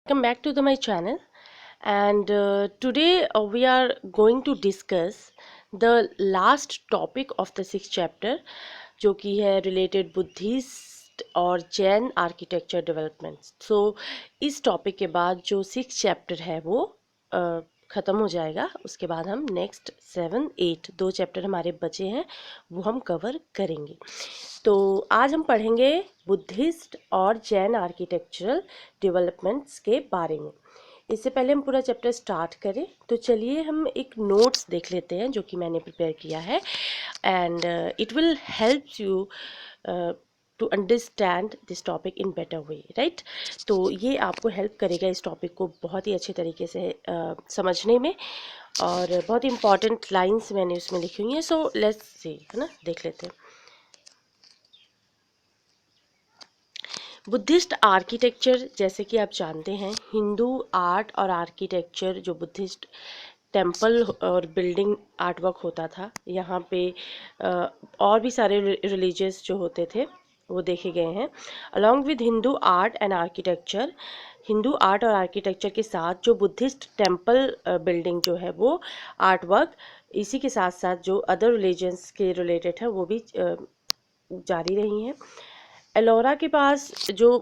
Welcome back to my channel, and today we are going to discuss the last topic of the sixth chapter, जो कि है related Buddhist और Jain architecture development. सो इस topic के बाद जो सिक्स चैप्टर है वो ख़त्म हो जाएगा। उसके बाद हम नेक्स्ट 7, 8 दो चैप्टर हमारे बचे हैं, वो हम कवर करेंगे। तो आज हम पढ़ेंगे बुद्धिस्ट और जैन आर्किटेक्चरल डेवलपमेंट्स के बारे में। इससे पहले हम पूरा चैप्टर स्टार्ट करें तो चलिए हम एक नोट्स देख लेते हैं जो कि मैंने प्रिपेयर किया है, and it will help you to understand this topic in better way, right. तो ये आपको हेल्प करेगा इस टॉपिक को बहुत ही अच्छे तरीके से समझने में, और बहुत इंपॉर्टेंट लाइंस मैंने उसमें लिखी हुई हैं। सो लेट्स सी, है ना, देख लेते हैं। बुद्धिस्ट आर्किटेक्चर, जैसे कि आप जानते हैं, हिंदू आर्ट और आर्किटेक्चर, जो बुद्धिस्ट टेम्पल और बिल्डिंग आर्ट वर्क होता था यहाँ पे, और भी सारे रिलीजियस जो होते थे वो देखे गए हैं। Along with Hindu art and architecture, Hindu art और आर्किटेक्चर के साथ जो बुद्धिस्ट टेम्पल बिल्डिंग जो है वो आर्ट वर्क, इसी के साथ साथ जो अदर रिलीजन्स के रिलेटेड है वो भी जारी रही हैं। एलोरा के पास जो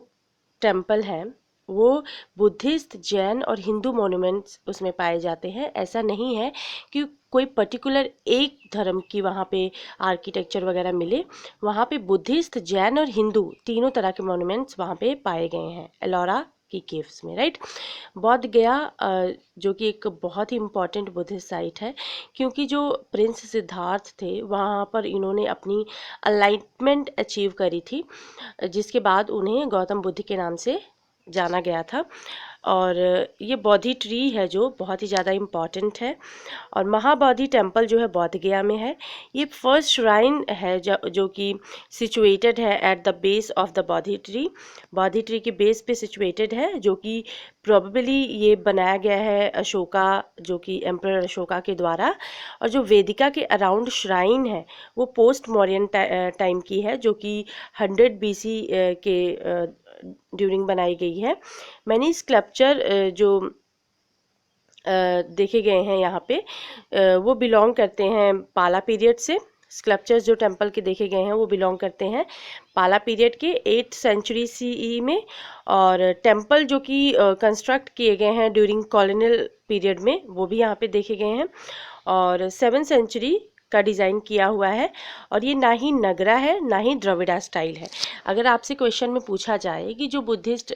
टेम्पल है वो बुद्धिस्ट, जैन और हिंदू मॉन्यूमेंट्स उसमें पाए जाते हैं। ऐसा नहीं है कि कोई पर्टिकुलर एक धर्म की वहाँ पे आर्किटेक्चर वगैरह मिले। वहाँ पे बुद्धिस्ट, जैन और हिंदू तीनों तरह के मॉन्यूमेंट्स वहाँ पे पाए गए हैं एलोरा की केव्स में, राइट। बौद्ध गया जो कि एक बहुत ही इम्पॉर्टेंट बुद्धिस्ट साइट है, क्योंकि जो प्रिंस सिद्धार्थ थे वहाँ पर इन्होंने अपनी अलाइनमेंट अचीव करी थी, जिसके बाद उन्हें गौतम बुद्ध के नाम से जाना गया था। और ये बोधि ट्री है जो बहुत ही ज़्यादा इम्पॉर्टेंट है। और महाबोधि टेम्पल जो है बौद्ध गया में है। ये फर्स्ट श्राइन है जो कि सिचुएटेड है at the base of the Bodhi tree के बेस पे सिचुएटेड है, जो कि प्रोबेबली ये बनाया गया है अशोका, जो कि एम्परर अशोका के द्वारा। और जो वेदिका के अराउंड श्राइन है वो पोस्ट मौर्यन टाइम की है, जो कि 100 BC के ड्यूरिंग बनाई गई है। मैंने स्कल्पचर जो देखे गए हैं यहाँ पे वो बिलोंग करते हैं पाला पीरियड से। स्कल्पचर्स जो टेम्पल के देखे गए हैं वो बिलोंग करते हैं पाला पीरियड के 8th सेंचुरी CE में। और टेम्पल जो कि कंस्ट्रक्ट किए गए हैं ड्यूरिंग कॉलोनियल पीरियड में वो भी यहाँ पे देखे गए हैं, और 7th सेंचुरी का डिज़ाइन किया हुआ है। और ये ना ही नगरा है ना ही द्रविड़ा स्टाइल है। अगर आपसे क्वेश्चन में पूछा जाए कि जो बुद्धिस्ट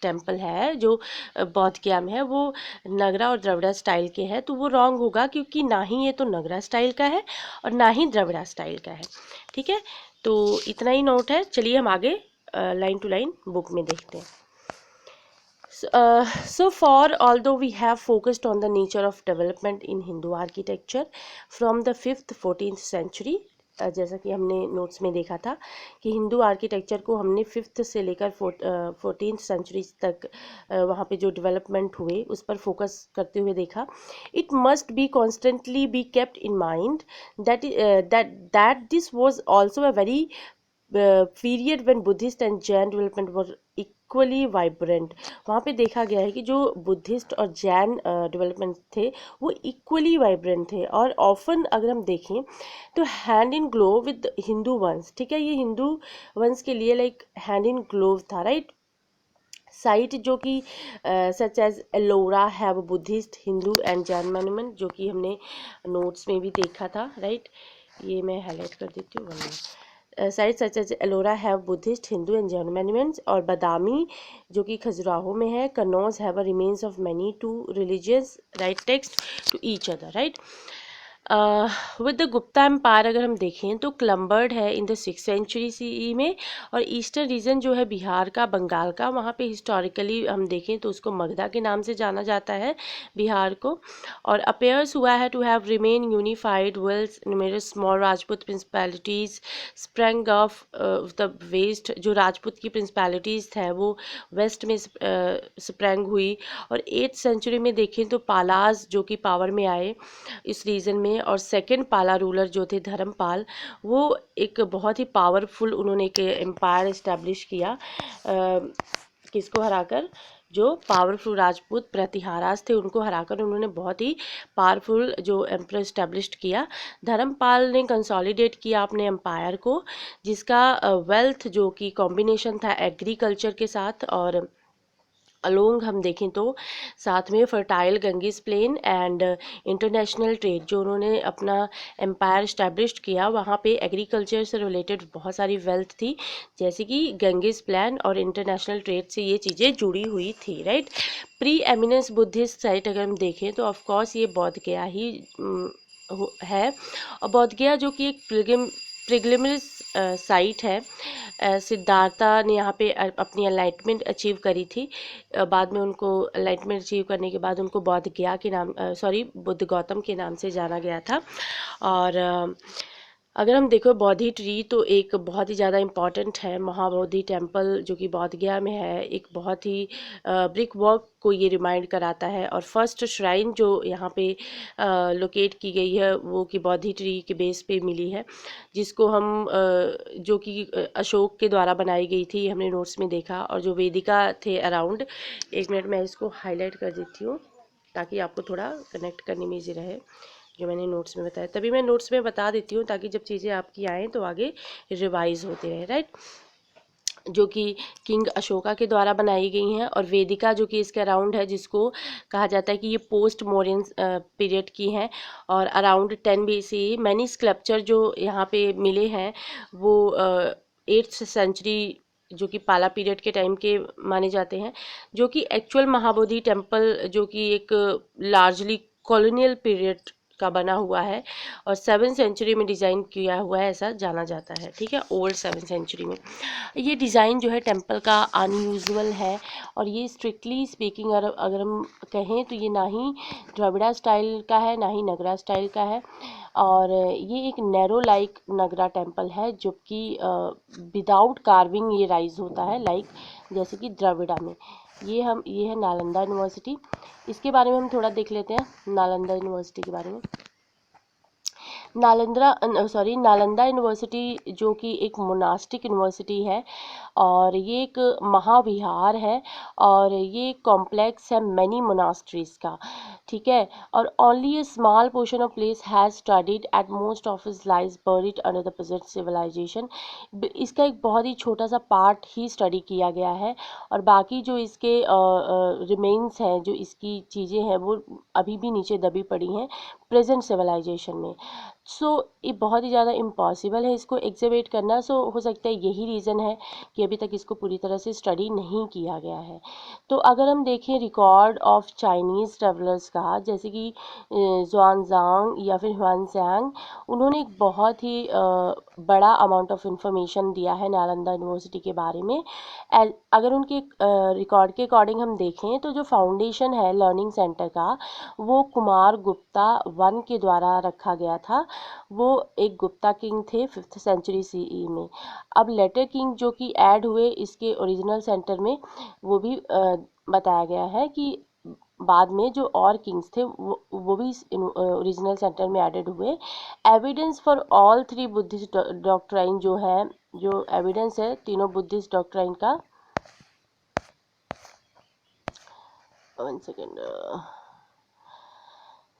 टेम्पल है जो बौद्ध गया में है वो नगरा और द्रविड़ा स्टाइल के है, तो वो रॉन्ग होगा, क्योंकि ना ही ये तो नगरा स्टाइल का है और ना ही द्रविड़ा स्टाइल का है। ठीक है, तो इतना ही नोट है। चलिए हम आगे लाइन टू लाइन बुक में देखते हैं। So far, although we have focused on the nature of development in Hindu architecture from the 5th 14th century, जैसा कि हमने नोट्स में देखा था कि हिंदू आर्किटेक्चर को हमने 5th से लेकर 14th सेंचुरी तक वहाँ पे जो डेवलपमेंट हुए उस पर फोकस करते हुए देखा। It must be constantly be kept in mind that this was also a very period when Buddhist and Jain development were equally vibrant. वहाँ पे देखा गया है कि जो बुद्धिस्ट और जैन डेवलपमेंट थे वो इक्वली वाइब्रेंट थे, और ऑफन अगर हम देखें तो hand in glove with Hindu ones. ठीक है, ये हिंदू वंस के लिए लाइक हैंड इन ग्लोव था, राइट। साइट जो कि such as Ellora have Buddhist, Hindu and Jain monument, जो कि हमने नोट्स में भी देखा था, राइट। ये मैं हाईलाइट कर देती हूँ। Site such as Ellora have Buddhist, Hindu and Jain monuments. और बादामी जो कि खजुराहो में है, Kannauj have a remains of many to religious right text to each other, right. With the Gupta empire अगर हम देखें तो क्लम्बर्ड है in the 6th century CE में। और ईस्टर्न रीजन जो है बिहार का, बंगाल का, वहाँ पे हिस्टोरिकली हम देखें तो उसको मगधा के नाम से जाना जाता है बिहार को। और अपेयर्स हुआ है to have remain unified while numerous small Rajput principalities sprung of the west. जो राजपूत की प्रिंसिपैलिटीज़ है वो वेस्ट में स्प्रंग हुई। और 8th सेंचुरी में देखें तो पालाज जो कि पावर में आए इस रीजन में। और सेकंड पाला रूलर जो थे धर्मपाल, वो एक बहुत ही पावरफुल उन्होंने एक एम्पायर इस्टेब्लिश किया, किसको हराकर, जो पावरफुल राजपूत प्रतिहारास थे उनको हराकर उन्होंने बहुत ही पावरफुल जो एम्पायर इस्टेब्लिश किया। धर्मपाल ने कंसोलिडेट किया अपने एम्पायर को, जिसका वेल्थ जो कि कॉम्बिनेशन था एग्रीकल्चर के साथ और अलोंग हम देखें तो साथ में fertile Gangetic plain and international trade जो उन्होंने अपना एम्पायर इस्टेब्लिश किया, वहाँ पे एग्रीकल्चर से रिलेटेड बहुत सारी वेल्थ थी, जैसे कि गंगीज प्लान और इंटरनेशनल ट्रेड से ये चीज़ें जुड़ी हुई थी, right. Pre eminence Buddhist site अगर हम देखें तो ऑफ कोर्स ये बोध गया ही है, और बोध गया जो कि एक पिलग्रिमेज साइट है। सिद्धार्था ने यहाँ पे अपनी एनलाइटमेंट अचीव करी थी। बाद में उनको एनलाइटमेंट अचीव करने के बाद उनको बौद्ध गया के नाम बुद्ध गौतम के नाम से जाना गया था। और अगर हम देखो बोधि ट्री तो एक बहुत ही ज़्यादा इम्पॉर्टेंट है। महाबोधि टेम्पल जो कि बोध गया में है, एक बहुत ही ब्रिक वर्क को ये रिमाइंड कराता है। और फर्स्ट श्राइन जो यहाँ पे लोकेट की गई है वो कि बोधि ट्री के बेस पे मिली है, जिसको हम जो कि अशोक के द्वारा बनाई गई थी, हमने नोट्स में देखा। और जो वेदिका थे अराउंड, एक मिनट मैं इसको हाईलाइट कर देती हूँ ताकि आपको थोड़ा कनेक्ट करने में ईजी रहे, जो मैंने नोट्स में बताया तभी मैं नोट्स में बता देती हूँ ताकि जब चीज़ें आपकी आएँ तो आगे रिवाइज होते रहे, राइट। जो कि किंग अशोका के द्वारा बनाई गई हैं। और वेदिका जो कि इसके अराउंड है, जिसको कहा जाता है कि ये पोस्ट मॉडर्न पीरियड की हैं। और अराउंड 10 BC मैनी स्कल्पचर जो यहाँ पे मिले हैं वो 8th सेंचुरी जो कि पाला पीरियड के टाइम के माने जाते हैं, जो कि एक्चुअल महाबोधि टेम्पल जो कि एक लार्जली कॉलोनियल पीरियड का बना हुआ है और 7th सेंचुरी में डिज़ाइन किया हुआ है, ऐसा जाना जाता है, ठीक है, ओल्ड 7th सेंचुरी में। ये डिज़ाइन जो है टेम्पल का अनयूजुअल है, और ये स्ट्रिक्टली स्पीकिंग अगर हम कहें तो ये ना ही द्रविड़ा स्टाइल का है ना ही नगरा स्टाइल का है। और ये एक नैरो लाइक नगरा टेम्पल है, जो कि विदाउट कार्विंग ये राइज होता है, लाइक जैसे कि द्रविड़ा में। ये है नालंदा यूनिवर्सिटी। इसके बारे में हम थोड़ा देख लेते हैं, नालंदा यूनिवर्सिटी के बारे में। नालंदा यूनिवर्सिटी जो कि एक मोनास्टिक यूनिवर्सिटी है, और ये एक महाविहार है, और ये कॉम्प्लेक्स है मैनी मोनास्ट्रीज का, ठीक है। और only a small portion of place has studied at most of is lies buried under the present civilization. इसका एक बहुत ही छोटा सा पार्ट ही स्टडी किया गया है, और बाकी जो इसके रिमेन्स हैं, जो इसकी चीज़ें हैं, वो अभी भी नीचे दबी पड़ी हैं प्रेजेंट सिविलाइजेशन में। सो ये बहुत ही ज़्यादा इम्पॉसिबल है इसको एग्जिबिट करना। सो हो सकता है यही रीज़न है कि अभी तक इसको पूरी तरह से स्टडी नहीं किया गया है। तो अगर हम देखें रिकॉर्ड ऑफ चाइनीज़ ट्रेवलर्स का, जैसे कि ज़ुआनज़ांग या फिर ह्वानज़ांग, उन्होंने एक बहुत ही बड़ा अमाउंट ऑफ इंफॉर्मेशन दिया है नालंदा यूनिवर्सिटी के बारे में। अगर उनके रिकॉर्ड के अकॉर्डिंग हम देखें तो जो फाउंडेशन है लर्निंग सेंटर का, वो कुमार गुप्ता वन के द्वारा रखा गया था। वो एक गुप्ता किंग थे 5th सेंचुरी CE में। अब लेटर किंग जो कि ऐड हुए इसके ओरिजिनल सेंटर में, वो भी बताया गया है कि बाद में जो और किंग्स थे वो भी ओरिजिनल सेंटर में एडेड हुए। Evidence for all 3 Buddhist doctrine जो है, जो एविडेंस है तीनों बुद्धिस्ट डॉक्ट्राइन का, 1 सेकेंड,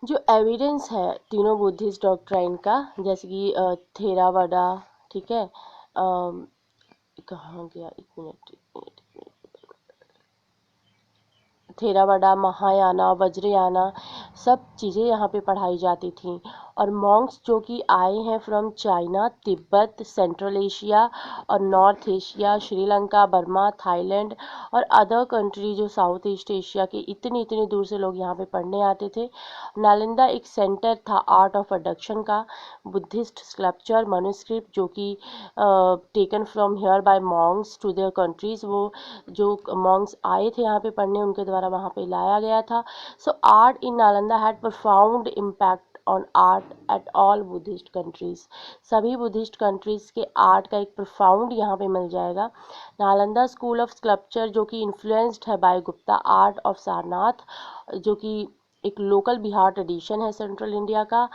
जो एविडेंस है तीनों बुद्धिस्ट डॉक्ट्राइन का, जैसे कि थेरावाडा, ठीक है, कहाँ गया, एक मिनट, थेरावाडा, महायाना, वज्रयाना, सब चीज़ें यहाँ पे पढ़ाई जाती थी। और मॉन्क्स जो कि आए हैं from China, Tibet, central Asia और north Asia, Sri Lanka, Burma, Thailand और अदर कंट्री जो साउथ ईस्ट एशिया के, इतनी इतनी दूर से लोग यहाँ पे पढ़ने आते थे। नालंदा एक सेंटर था आर्ट ऑफ अडक्शन का। बुद्धिस्ट स्कल्पचर मनुस्क्रिप्ट जो कि taken from here by monks to their countries, वो जो मॉन्क्स आए थे यहाँ पे पढ़ने, उनके द्वारा वहाँ पे लाया गया था। So art in Nalanda had profound impact on art at all Buddhist countries. सभी बुद्धिस्ट कंट्रीज के आर्ट का एक प्रोफाउंड यहाँ पे मिल जाएगा। नालंदा स्कूल ऑफ स्कल्पचर जो कि इन्फ्लुएंस्ड है by Gupta art of Sarnath, जो कि एक लोकल बिहार ट्रेडिशन है सेंट्रल इंडिया का।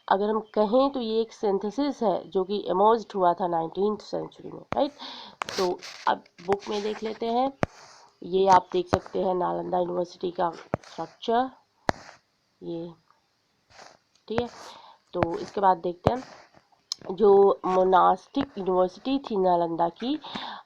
अगर हम कहें तो ये एक सिंथेसिस है जो कि इमर्ज्ड हुआ था 19th सेंचुरी में, राइट। तो अब बुक में देख लेते हैं। ये आप देख सकते हैं नालंदा यूनिवर्सिटी का स्ट्रक्चर, ये ठीक है। तो इसके बाद देखते हैं जो मोनास्टिक यूनिवर्सिटी थी नालंदा की,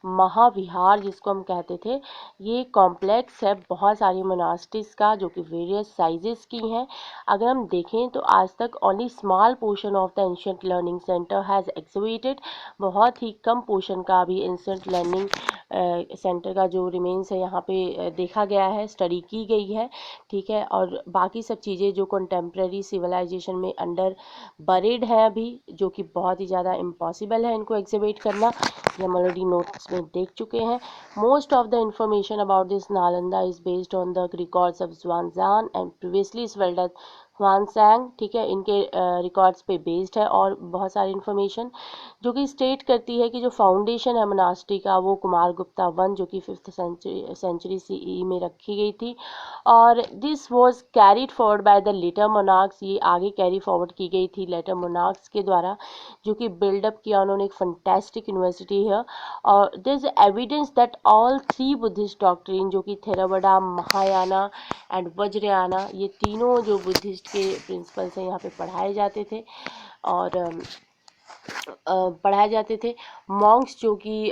महाविहार जिसको हम कहते थे, ये कॉम्प्लेक्स है बहुत सारी मोनास्टिक्स का जो कि वेरियस साइजेस की हैं। अगर हम देखें तो आज तक only small portion of the ancient learning centre has exhibited, बहुत ही कम पोर्शन का अभी एंशियंट लर्निंग सेंटर का जो रिमेन्स है यहाँ पे देखा गया है, स्टडी की गई है, ठीक है। और बाकी सब चीज़ें जो कंटेम्प्रेरी सिविलाइजेशन में अंडर बरीड है अभी, जो कि बहुत ही ज़्यादा इम्पॉसिबल है इनको एग्जिबिट करना, ये हम ऑलरेडी नोट्स में देख चुके हैं। Most of the information about this Nalanda is based on the records of Xuanzang and previously spelled as Hiuen Tsang, ठीक है, इनके रिकॉर्ड्स पे बेस्ड है। और बहुत सारी इन्फॉर्मेशन जो कि स्टेट करती है कि जो फाउंडेशन है मोनास्ट्री का वो कुमार गुप्ता वन, जो कि 5th सेंचुरी CE में रखी गई थी। और this was carried forward by the later monarchs, ये आगे कैरी फॉरवर्ड की गई थी लेटर मोनार्क्स के द्वारा, जो कि बिल्डअप किया उन्होंने एक फंटेस्टिक यूनिवर्सिटी है। और this is evidence that all 3 Buddhist doctrine, जो कि थेरावड़ा, महायाना एंड वज्रयाना, ये तीनों जो बुद्धिस्ट के प्रिंसिपल्स हैं यहाँ पे पढ़ाए जाते थे। और पढ़ाए जाते थे। मॉन्क्स जो कि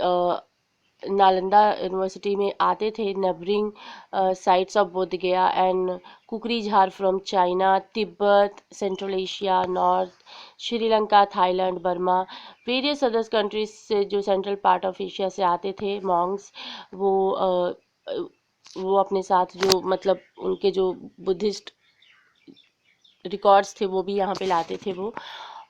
नालंदा यूनिवर्सिटी में आते थे, नेबरिंग साइट्स ऑफ बोध गया एंड कुकरी झार from China, Tibet, central Asia, north Sri Lanka, Thailand, Burma, various others countries से जो सेंट्रल पार्ट ऑफ एशिया से आते थे मॉन्क्स, वो वो अपने साथ जो मतलब उनके जो बुद्धिस्ट रिकॉर्ड्स थे वो भी यहाँ पे लाते थे वो।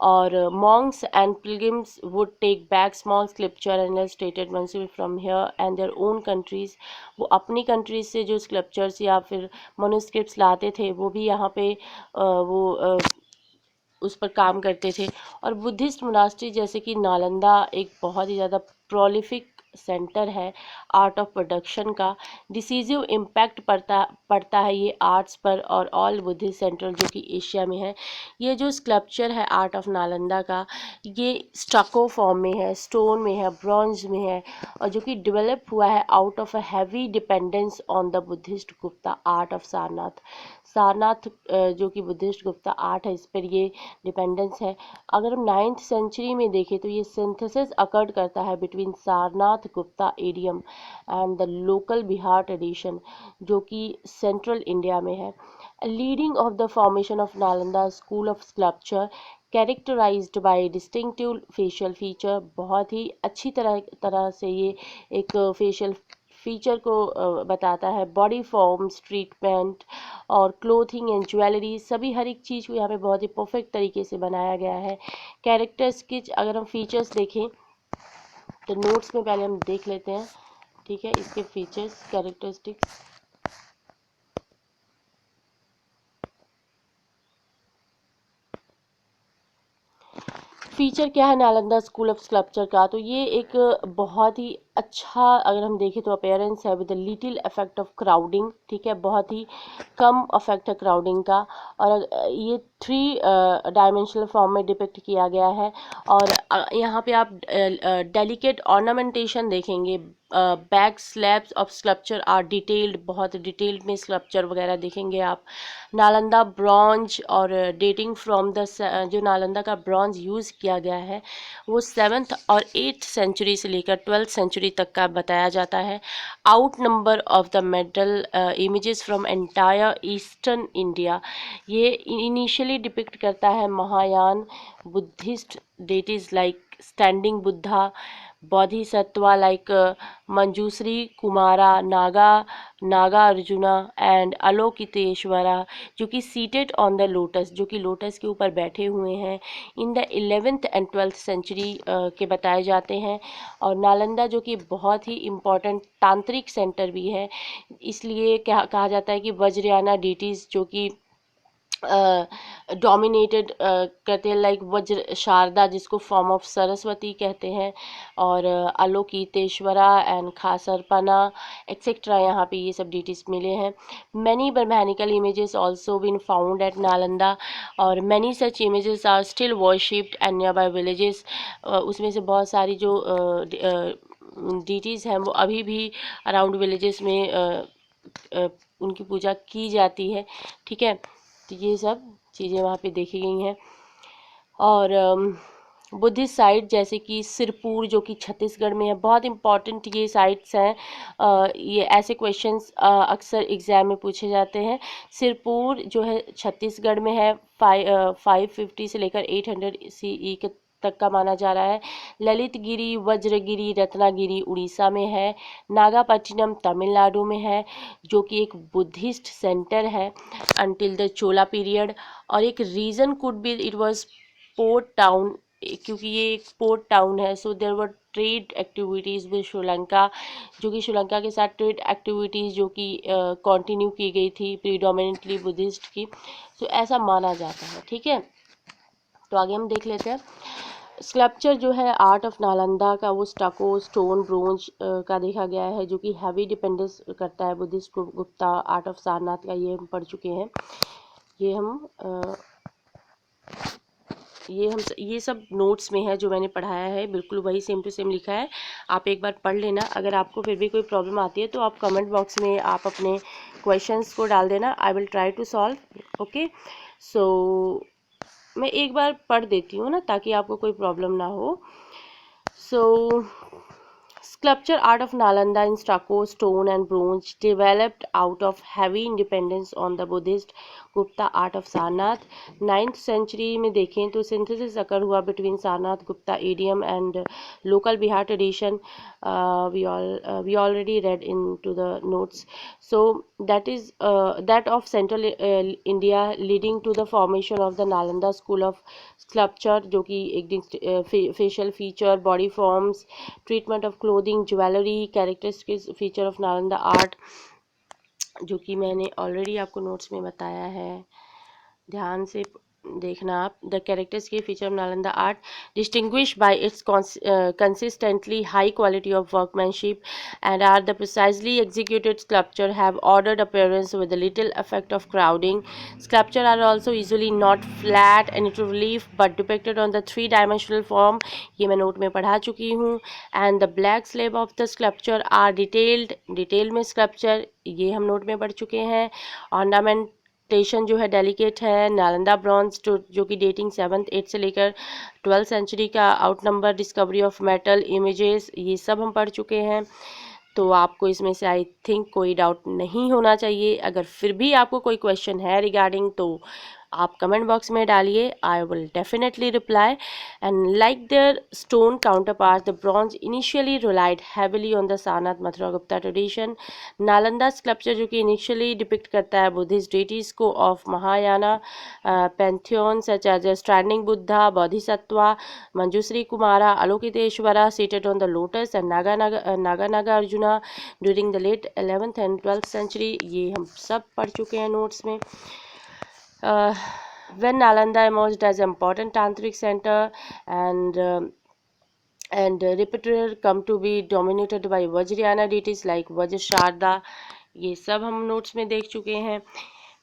और monks and pilgrims would take back small sculpture and illustrated manuscripts from here and their own countries, वो अपनी कंट्रीज से जो स्कल्पचर्स या फिर manuscripts लाते थे वो भी यहाँ पे वो उस पर काम करते थे। और बुद्धिस्ट मोनास्ट्री जैसे कि नालंदा एक बहुत ही ज़्यादा प्रोलिफिक सेंटर है आर्ट ऑफ प्रोडक्शन का, डिसीजिव इम्पैक्ट पड़ता है ये आर्ट्स पर और ऑल बुद्धिस्ट सेंटर जो कि एशिया में है। ये जो स्कल्पचर है आर्ट ऑफ नालंदा का, ये स्टको फॉर्म में है, स्टोन में है, ब्रॉन्ज में है, और जो कि डेवलप हुआ है out of a heavy dependence on the Buddhist Gupta art of Sarnath. Sarnath जो कि बुद्धिस्ट गुप्ता आर्ट है, इस पर ये डिपेंडेंस है। अगर हम 9th सेंचुरी में देखें तो ये सिंथेसिस अकर्ड करता है between Sarnath Gupta idiom and the local Bihar tradition जो कि सेंट्रल इंडिया में है। Leading of the formation of Nalanda school of sculpture characterized by distinctive facial feature, बहुत ही अच्छी तरह से ये एक फेशियल फीचर को बताता है। बॉडी फॉर्म्स, ट्रीटमेंट और क्लोथिंग एंड ज्वेलरी, सभी हर एक चीज़ को यहाँ पे बहुत ही परफेक्ट तरीके से बनाया गया है। कैरेक्टर स्केच, अगर हम फीचर्स देखें तो नोट्स में पहले हम देख लेते हैं, ठीक है, इसके फीचर्स कैरेक्टरिस्टिक्स। फीचर क्या है नालंदा स्कूल ऑफ स्कल्पचर का, तो ये एक बहुत ही अच्छा, अगर हम देखें तो अपेयरेंस है with little effect of crowding, ठीक है, बहुत ही कम इफेक्ट है क्राउडिंग का। और ये 3 डायमेंशनल फॉर्म में डिपिक्ट किया गया है। और यहाँ पे आप डेलिकेट ऑर्नामेंटेशन देखेंगे, back slabs of sculpture are detailed, बहुत डिटेल्ड में स्कल्पचर वगैरह देखेंगे आप। नालंदा ब्रॉन्ज और डेटिंग फ्रॉम द, जो नालंदा का ब्रॉन्ज यूज़ किया गया है वो 7th और 8th सेंचुरी से लेकर 12th सेंचुरी तक का बताया जाता है। Out number of the metal images from entire eastern India, ये इनिशियली डिपिक्ट करता है Mahayana Buddhist deities like standing Buddha, Bodhisattva like Manjushri Kumara, Naga Arjuna and Avalokiteshvara, जो कि सीटेड ऑन द लोटस, जो कि लोटस के ऊपर बैठे हुए हैं, in the 11th and 12th century के बताए जाते हैं। और नालंदा जो कि बहुत ही इम्पॉर्टेंट तांत्रिक सेंटर भी है, इसलिए क्या कहा जाता है कि वज्रयाना डीटीज जो कि डोमिनेटेड करते हैं, लाइक वज्र शारदा जिसको फॉर्म ऑफ सरस्वती कहते हैं, और अलोकितेश्वरा एंड खासरपना एक्सेट्रा, यहाँ पे ये सब डिटीज मिले हैं। Many Brahmanical images also been found at Nalanda और many such images are still worshipped and nearby villages, उसमें से बहुत सारी जो डीटीज़ हैं वो अभी भी अराउंड विलेजेस में उनकी पूजा की जाती है, ठीक है। तो ये सब चीज़ें वहाँ पे देखी गई हैं। और बुद्धिस्ट साइट जैसे कि सिरपुर जो कि छत्तीसगढ़ में है, बहुत इंपॉर्टेंट ये साइट्स हैं। ये ऐसे क्वेश्चंस अक्सर एग्जाम में पूछे जाते हैं। सिरपुर जो है छत्तीसगढ़ में है, 550 से लेकर 800 CE के तक का माना जा रहा है। ललितगिरी, वज्रगिरी, रत्नागिरी उड़ीसा में है। नागापट्टिनम तमिलनाडु में है, जो कि एक बुद्धिस्ट सेंटर है अंटिल द चोला पीरियड। और एक reason could be it was port town, क्योंकि ये एक पोर्ट टाउन है। So there were trade activities with Sri Lanka, जो कि श्रीलंका के साथ ट्रेड एक्टिविटीज़ जो कि कंटिन्यू की गई थी प्रीडोमिनेंटली बुद्धिस्ट की। सो ऐसा माना जाता है, ठीक है। तो आगे हम देख लेते हैं। स्कल्पचर जो है आर्ट ऑफ नालंदा का, वो स्टको, स्टोन, ब्रोंज का देखा गया है, जो कि हैवी डिपेंडेंस करता है Buddhist Gupta art of Sarnath का, ये हम पढ़ चुके हैं। ये सब नोट्स में है जो मैंने पढ़ाया है, बिल्कुल वही सेम टू सेम लिखा है। आप एक बार पढ़ लेना। अगर आपको फिर भी कोई प्रॉब्लम आती है तो आप कमेंट बॉक्स में आप अपने क्वेश्चंस को डाल देना, I will try to solve. Okay, so मैं एक बार पढ़ देती हूँ ना, ताकि आपको कोई प्रॉब्लम ना हो। सो sculpture art of Nalanda in stucco, stone and bronze developed out of heavy independence on the Buddhist Gupta art of Sarnath. 9th century में देखें तो synthesis occur हुआ between Sarnath Gupta idiom and local Bihar tradition. We already read into the notes. So that is that of central India, leading to the formation of the Nalanda school of sculpture, जो कि एक facial feature, body forms, treatment of clothing, jewellery, characteristics feature of Nalanda art, जो कि मैंने already आपको notes में बताया है, ध्यान से देखना आप। द कैरेक्टर्स के feature of Nalanda art distinguish bye it's consistently high quality of workmanship and are the precisely executed sculpture have ordered appearance with a little effect of crowding. Sculpture are also usually not flat and relief but depicted on the three-dimensional form, ये मैं note में पढ़ा चुकी हूँ। and the black slab of the sculpture are detail में sculpture, ये हम note में पढ़ चुके हैं। ornament टेशन जो है डेलिकेट है। नालंदा ब्रॉन्ज जो कि डेटिंग 7th 8th से लेकर 12th सेंचुरी का out number, discovery of metal images, ये सब हम पढ़ चुके हैं। तो आपको इसमें से आई थिंक कोई डाउट नहीं होना चाहिए। अगर फिर भी आपको कोई क्वेश्चन है रिगार्डिंग, तो आप कमेंट बॉक्स में डालिए, I will definitely reply. And like their stone counterpart, the bronze initially relied heavily on the Sarnath Mathura Gupta tradition. Nalanda sculpture जो कि इनिशियली डिपिक्ट करता है बुद्धिस्ट डेटीज को of Mahayana pantheon such as standing Buddha, Bodhisattva, Manjushri Kumara, Avalokiteshvara seated on the lotus and Naga Arjuna during the late 11th and 12th century, ये हम सब पढ़ चुके हैं नोट्स में। when Nalanda emerged as an important tantric center and repertoire come to be dominated by Vajrayana deities like Vajra Sharda, ये सब हम नोट्स में देख चुके हैं।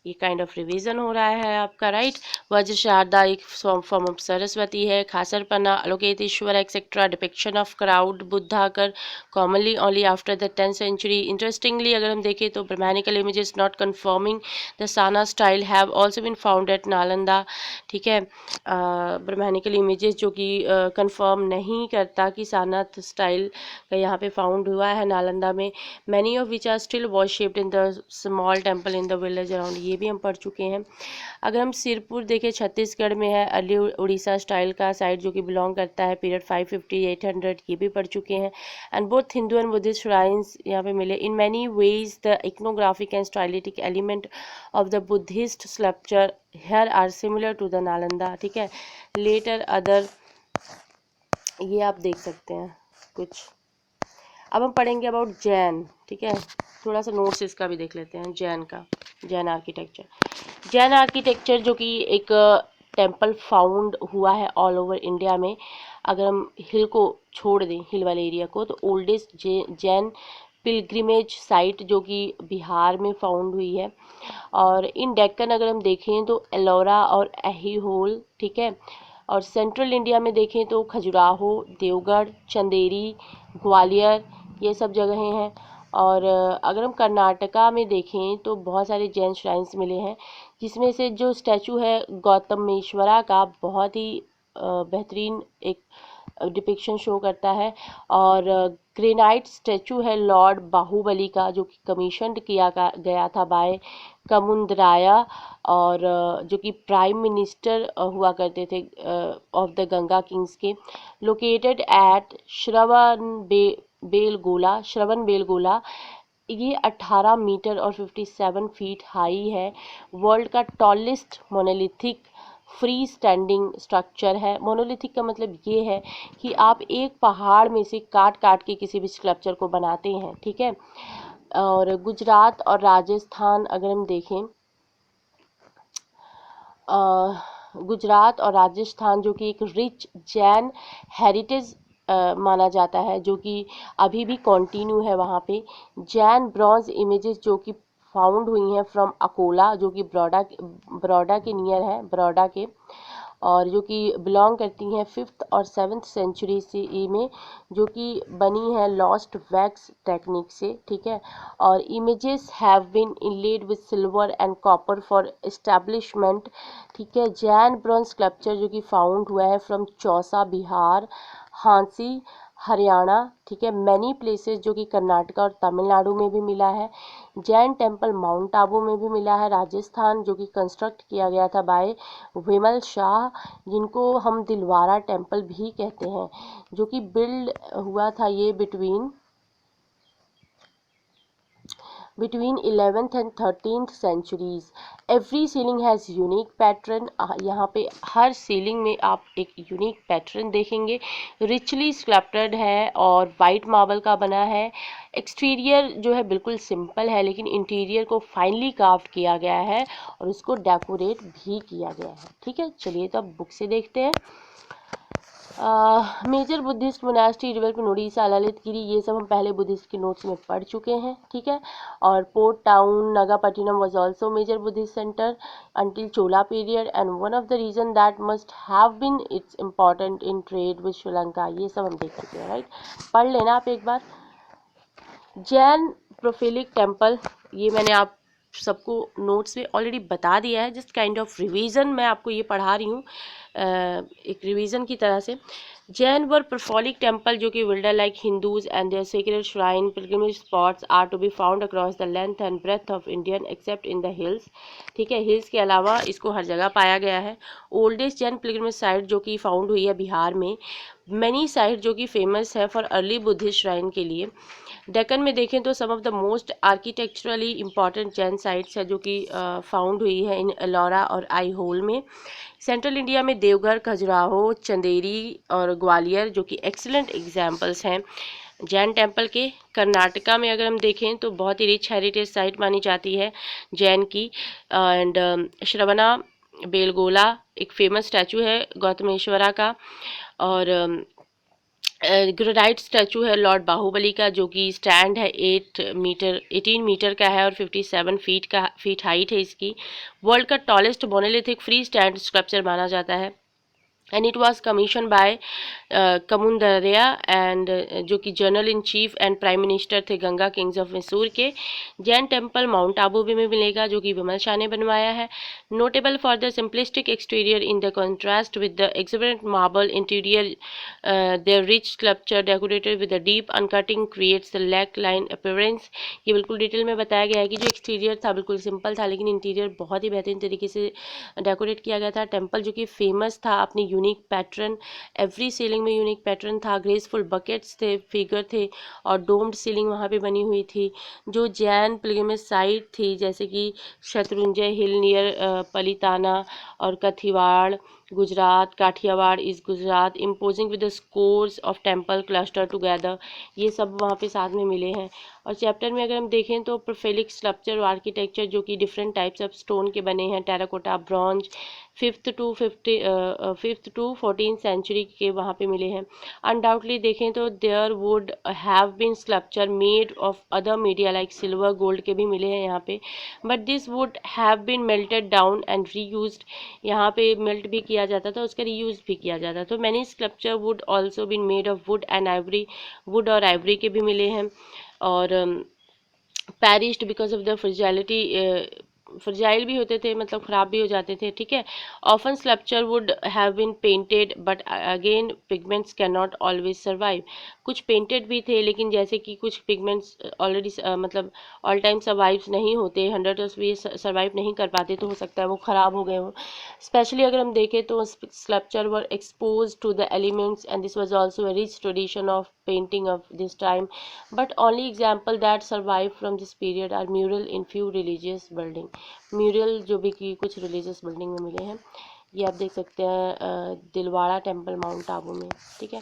ये काइंड ऑफ रिवीजन हो रहा है आपका, राइट। वज्र शारदा एक फॉर्म ऑफ सरस्वती है। Khasarpana, Avalokiteshvara etcetera, depiction of crowned, बुद्धाकर commonly only after the 10th century। Interestingly अगर हम देखें तो Brahmanical images not conforming the साना style have also been found at Nalanda, ठीक है। ब्रह्मानिकल इमेजेस जो कि कन्फर्म नहीं करता कि सारनाथ स्टाइल का यहाँ पे फाउंड हुआ है नालंदा में। Many of which are still worshipped in the small temple in the village around, ये भी हम पढ़ चुके हैं। अगर हम सिरपुर देखें, छत्तीसगढ़ में है, अर्ली उड़ीसा स्टाइल का साइट जो कि बिलोंग करता है पीरियड 550-800, ये भी पढ़ चुके हैं। And both Hindu and Buddhist shrines यहाँ पे मिले। In many ways the iconographic and stylistic element of the Buddhist sculpture here are similar to the Nalanda, ठीक है। लेटर अदर, ये आप देख सकते हैं कुछ। अब हम पढ़ेंगे अबाउट जैन, ठीक है। थोड़ा सा नोट्स इसका भी देख लेते हैं, जैन का, जैन आर्किटेक्चर जो कि एक टेम्पल फाउंड हुआ है ऑल ओवर इंडिया में। अगर हम हिल को छोड़ दें, हिल वाले एरिया को, तो ओल्डेस्ट जैन पिलग्रिमेज साइट जो कि बिहार में फाउंड हुई है। और इन डेक्कन अगर हम देखें तो एलोरा और एहीहोल, ठीक है, और सेंट्रल इंडिया में देखें तो खजुराहो, देवगढ़, चंदेरी, ग्वालियर, ये सब जगहें हैं। और अगर हम कर्नाटका में देखें तो बहुत सारे जैन श्राइन्स मिले हैं, जिसमें से जो स्टैचू है गौतमेश्वरा का, बहुत ही बेहतरीन एक डिपिक्शन शो करता है। और ग्रेनाइट स्टैचू है लॉर्ड बाहुबली का, जो कि कमीशन किया गया था बाय कमुंदराया, और जो कि प्राइम मिनिस्टर हुआ करते थे ऑफ द गंगा किंग्स के। लोकेटेड एट श्रवण बेलगोला। ये 18 मीटर और 57 फीट हाई है। वर्ल्ड का tallest monolithic free standing structure है। मोनोलिथिक का मतलब ये है कि आप एक पहाड़ में से काट काट के किसी भी स्ट्रक्चर को बनाते हैं, ठीक है। और गुजरात और राजस्थान अगर हम देखें, गुजरात और राजस्थान जो कि एक रिच जैन हेरिटेज माना जाता है, जो कि अभी भी कंटिन्यू है वहाँ पे। जैन ब्रॉन्ज इमेजेस जो कि फाउंड हुई हैं फ्रॉम अकोला, जो कि बड़ौदा के नियर है, बड़ौदा के, और जो कि बिलोंग करती हैं 5th और 7th सेंचुरी CE में, जो कि बनी है लॉस्ट वैक्स टेक्निक से, ठीक है। और images have been inlaid with silver and copper for establishment, ठीक है। जैन ब्रॉन्ज स्कल्पचर जो कि फाउंड हुआ है फ्रॉम चौसा बिहार, हांसी हरियाणा, ठीक है। मैनी प्लेसेस जो कि कर्नाटका और तमिलनाडु में भी मिला है। जैन टेम्पल माउंट आबू में भी मिला है राजस्थान, जो कि कंस्ट्रक्ट किया गया था बाय विमल शाह, जिनको हम दिलवारा टेम्पल भी कहते हैं, जो कि बिल्ड हुआ था ये between 11th and 13th centuries. Every ceiling has unique pattern. यहाँ पे हर सीलिंग में आप एक यूनिक पैटर्न देखेंगे। रिचली स्कल्प्टेड है और वाइट मार्बल का बना है। एक्सटीरियर जो है बिल्कुल सिंपल है, लेकिन इंटीरियर को फाइनली कार्व किया गया है और उसको डेकोरेट भी किया गया है, ठीक है। चलिए तो अब बुक से देखते हैं। Major Buddhist monastery develop in Orissa, Lalitgiri, ये सब हम पहले बुद्धिस्ट के नोट्स में पढ़ चुके हैं, ठीक है। और port town Nagapattinam was also major Buddhist centre until Chola period, and one of the reason that must have been it's important in trade with Sri Lanka, ये सब हम देख चुके हैं, राइट। पढ़ लेना आप एक बार। जैन प्रोफिलिक टेम्पल, ये मैंने आप सबको नोट्स में ऑलरेडी बता दिया है, जस्ट काइंड ऑफ रिवीजन मैं आपको ये पढ़ा रही हूँ एक रिवीजन की तरह से। जैन वर प्रोफोलिक टेम्पल जो कि builder like Hindus and their sacred shrine pilgrimage spots are to be found across the length and breadth of Indian except in the hills, ठीक है। हिल्स के अलावा इसको हर जगह पाया गया है। ओल्डेस्ट जैन पिलग्रिमेज साइट जो कि फाउंड हुई है बिहार में। मैनी साइट जो कि फेमस है फॉर अर्ली बुद्धिस्ट श्राइन के लिए। डेक्कन में देखें तो some of the most architecturally important Jain sites है जो कि फाउंड हुई है इन एलोरा और आईहोल में। सेंट्रल इंडिया में देवघर, खजुराहो, चंदेरी और ग्वालियर जो कि एक्सीलेंट एग्जाम्पल्स हैं जैन टेम्पल के। कर्नाटका में अगर हम देखें तो बहुत ही रिच हेरिटेज साइट मानी जाती है जैन की। एंड श्रवणा बेलगोला एक फेमस स्टैचू है गौतमेश्वरा का। और ग्रेनाइट स्टैचू है लॉर्ड बाहुबली का, जो कि स्टैंड है 18 मीटर का है और 57 फीट हाइट है इसकी। वर्ल्ड का tallest monolithic free stand sculpture माना जाता है। And it was commission by Chamundaraya and जो कि general in chief and prime minister थे गंगा किंग्स ऑफ मैसूर के। जैन टेम्पल माउंट आबू में मिलेगा, जो कि विमल शाह ने बनवाया है। Notable for the simplistic exterior in the contrast with the exuberant marble interior, their rich sculpture decorated with the deep undercutting creates the lace like appearance. ये बिल्कुल डिटेल में बताया गया है कि जो एक्सटीरियर था बिल्कुल सिंपल था, लेकिन इंटीरियर बहुत ही बेहतरीन तरीके से डेकोरेट किया गया था। टेम्पल जो कि फेमस था अपनी यूनिक पैटर्न, एवरी सीलिंग में यूनिक पैटर्न था। ग्रेसफुल बकेट्स थे, फिगर थे और डोम्ड सीलिंग वहाँ पे बनी हुई थी। जो जैन पिलग्रिमेज साइट थी जैसे कि शत्रुंजय हिल नियर पलिताना और कथिवाड़ गुजरात, काठियावाड़ इस Gujarat, imposing with the scores of temple cluster together, ये सब वहाँ पे साथ में मिले हैं। और चैप्टर में अगर हम देखें तो प्रोफेलिक स्कल्पचर और आर्किटेक्चर जो कि डिफरेंट टाइप्स ऑफ स्टोन के बने हैं, terracotta, bronze, 5th to 14th century के वहाँ पे मिले हैं। अनडाउटली देखें तो there would have been sculpture made of other media like silver, gold के भी मिले हैं यहाँ पे, but this would have been melted down and reused, यहाँ पे मेल्ट भी किया किया जाता था, उसका रीयूज़ भी किया जाता। तो many sculpture would also been made of wood and ivory, wood और आइवरी के भी मिले हैं, और perished because of the fragility, fragile भी होते थे, मतलब ख़राब भी हो जाते थे, ठीक है। Often sculpture would have been painted but again pigments can not always survive. कुछ पेंटेड भी थे, लेकिन जैसे कि कुछ पिगमेंट्स ऑलरेडी मतलब ऑल टाइम सर्वाइव नहीं होते, 100 भी सर्वाइव नहीं कर पाते, तो हो सकता है वो ख़राब हो गए हों। स्पेशली अगर हम देखें तो sculpture were expose to the elements and this was also a rich tradition of painting of this time, but only example that survive from this period are mural in few religious building। Mural जो भी कि कुछ religious building में मिले हैं, ये आप देख सकते हैं दिलवाड़ा टेम्पल माउंट आबू में, ठीक है।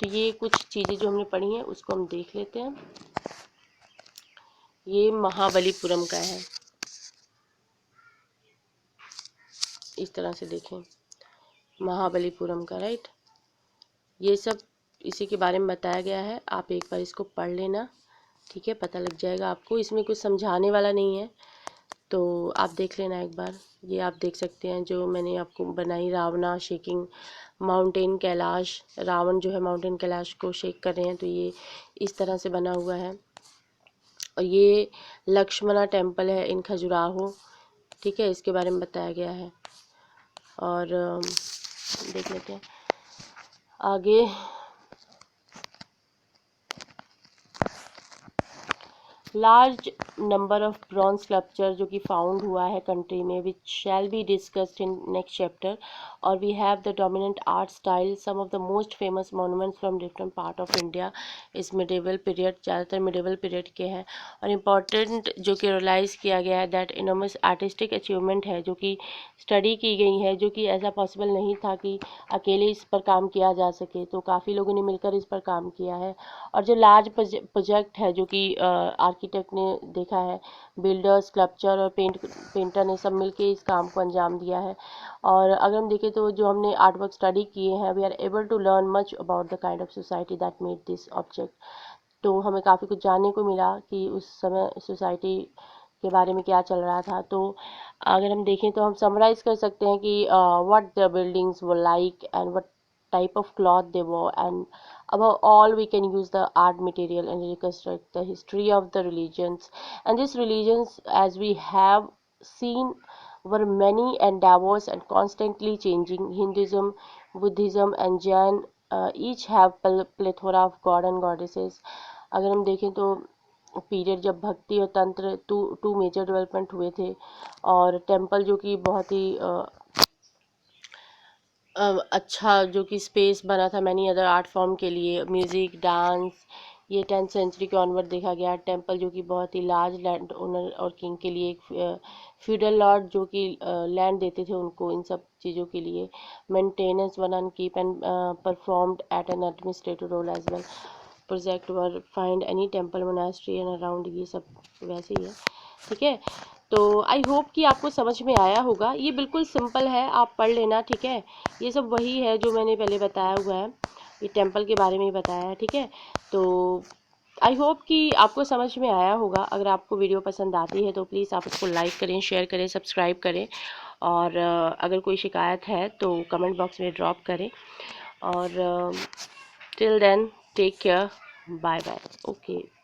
तो ये कुछ चीज़ें जो हमने पढ़ी हैं उसको हम देख लेते हैं। ये महाबलीपुरम का है, इस तरह से देखें, महाबलीपुरम का, राइट। ये सब इसी के बारे में बताया गया है, आप एक बार इसको पढ़ लेना, ठीक है, पता लग जाएगा आपको। इसमें कुछ समझाने वाला नहीं है, तो आप देख लेना एक बार। ये आप देख सकते हैं जो मैंने आपको बनाई, रावणा शेकिंग माउंटेन कैलाश, रावण जो है माउंटेन कैलाश को शेक कर रहे हैं, तो ये इस तरह से बना हुआ है। और ये लक्ष्मणा टेम्पल है इन खजुराहो, ठीक है, इसके बारे में बताया गया है। और देख लेते हैं आगे। Large number of bronze sculpture जो कि फाउंड हुआ है कंट्री में, which shall be discussed in next chapter. और we have the dominant art style, some of the most famous monuments from different part of India इस medieval period, ज़्यादातर medieval period के हैं। और इम्पॉर्टेंट जो कि रियलाइज़ किया गया है दैट इनॉर्मस आर्टिस्टिक अचीवमेंट है, जो कि स्टडी की गई है, जो कि ऐसा पॉसिबल नहीं था कि अकेले इस पर काम किया जा सके, तो काफ़ी लोगों ने मिलकर इस पर काम किया है। और जो लार्ज प्रोजेक्ट है जो कि आर्किटेक्ट ने देखा है, बिल्डर, स्कल्पचर और पेंटर ने सब मिलके इस काम को अंजाम दिया है। और अगर हम देखें तो जो हमने आर्ट वर्क स्टडी किए हैं, we are able to learn much about the kind of society that made this object. तो हमें काफ़ी कुछ जानने को मिला कि उस समय सोसाइटी के बारे में क्या चल रहा था। तो अगर हम देखें तो हम समराइज़ कर सकते हैं कि what the buildings were like and what type of cloth they wore, and above all we can use the art material and reconstruct the history of the religions. And these religions, as we have seen, were many and diverse and constantly changing. Hinduism, Buddhism and Jain each have plethora of god and goddesses। अगर हम देखें तो period जब भक्ति और तंत्र to major development हुए थे, और टेम्पल जो कि बहुत ही अच्छा जो कि स्पेस बना था मैनी अदर आर्ट फॉर्म के लिए, म्यूज़िक, डांस, ये 10th सेंचुरी के ऑनवर्ड देखा गया। टेंपल जो कि बहुत ही लार्ज लैंड ओनर और किंग के लिए, एक फ्यूडल लॉर्ड जो कि लैंड देते थे उनको इन सब चीज़ों के लिए, maintenance one and keep and performed at an administrative role as well. Project were find any temple monastery and around, ये सब वैसे ही है, ठीक है। तो आई होप कि आपको समझ में आया होगा। ये बिल्कुल सिंपल है, आप पढ़ लेना, ठीक है। ये सब वही है जो मैंने पहले बताया हुआ है, ये टेंपल के बारे में ही बताया है, ठीक है। तो आई होप कि आपको समझ में आया होगा। अगर आपको वीडियो पसंद आती है तो प्लीज़ आप उसको लाइक करें, शेयर करें, सब्सक्राइब करें। और अगर कोई शिकायत है तो कमेंट बॉक्स में ड्रॉप करें। और till then take care, bye bye, okay.